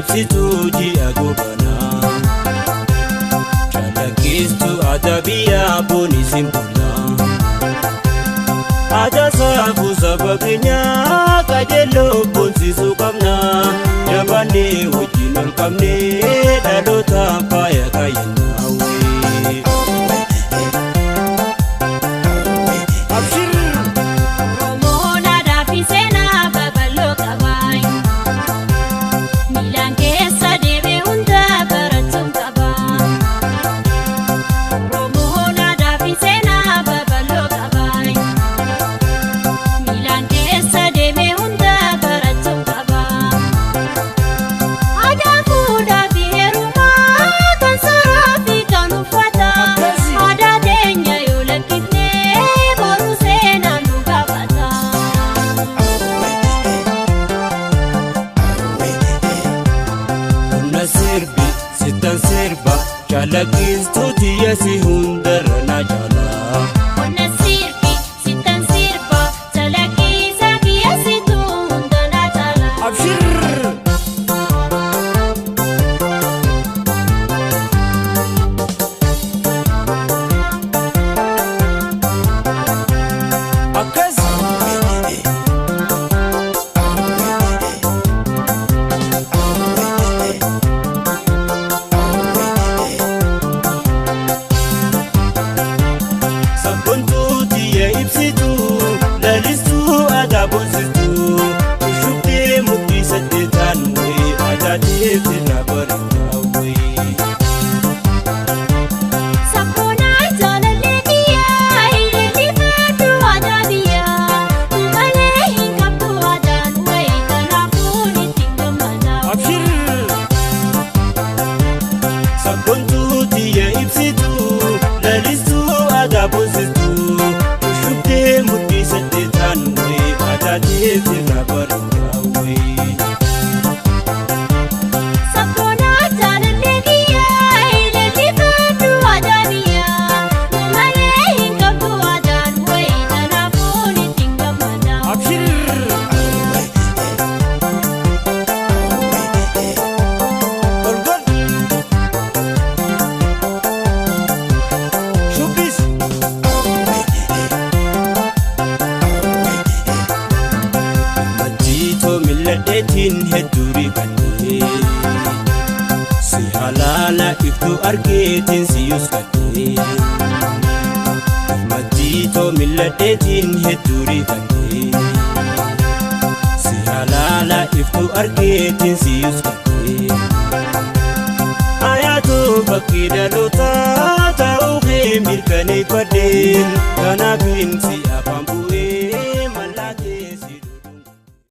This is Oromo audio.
ibsituu ji'a gobanaa chalakkistu aadaa biyyaa booni simboolaa aadaa saafuu saba keenyaa qajeeloo boonsisuu qabnaa jabaannee wajjin ol qabnee dhaloota faaya kaayyannaa sirbi sitan sirba chalakkistu tiyasi hundarra na jala onna sirbi sitan sirba chalakkisa tiyasi hundarra na jala abshir akas lalistuu aadaa boonsistuu shubdee muktii saddeetaan wayii aadaa deebsirraa bareedaa wayii. Sabboonaa jaalallee biyyaa hiriirfatu aadaa biyyaa malee hin qabdu aadaan wayii kanaafuu itti gammadaa. Abshir sabboontuu tiyya ibsituu lalistuu aadaa boonsistuu shubdee muktii saddeetaan wayii aadaa deebsirraa bareedaa wayii. Sabboonaa jaalallee biyyaa hiriirfatu aadaa biyyaa malee hin qabdu aadaan wayii kanaafuu itti gammadaa. Abshir Orgon Shubis Majito milladheetiin hedduu rifatee si halaala iftuu argeetiin si yuskatee Majito milladheetiin hedduu rifatee si halaala iftuu argeetiin si yuskatee ayaatu bakkii dhalootaa ta'uu kee mirkaneeffadheen kana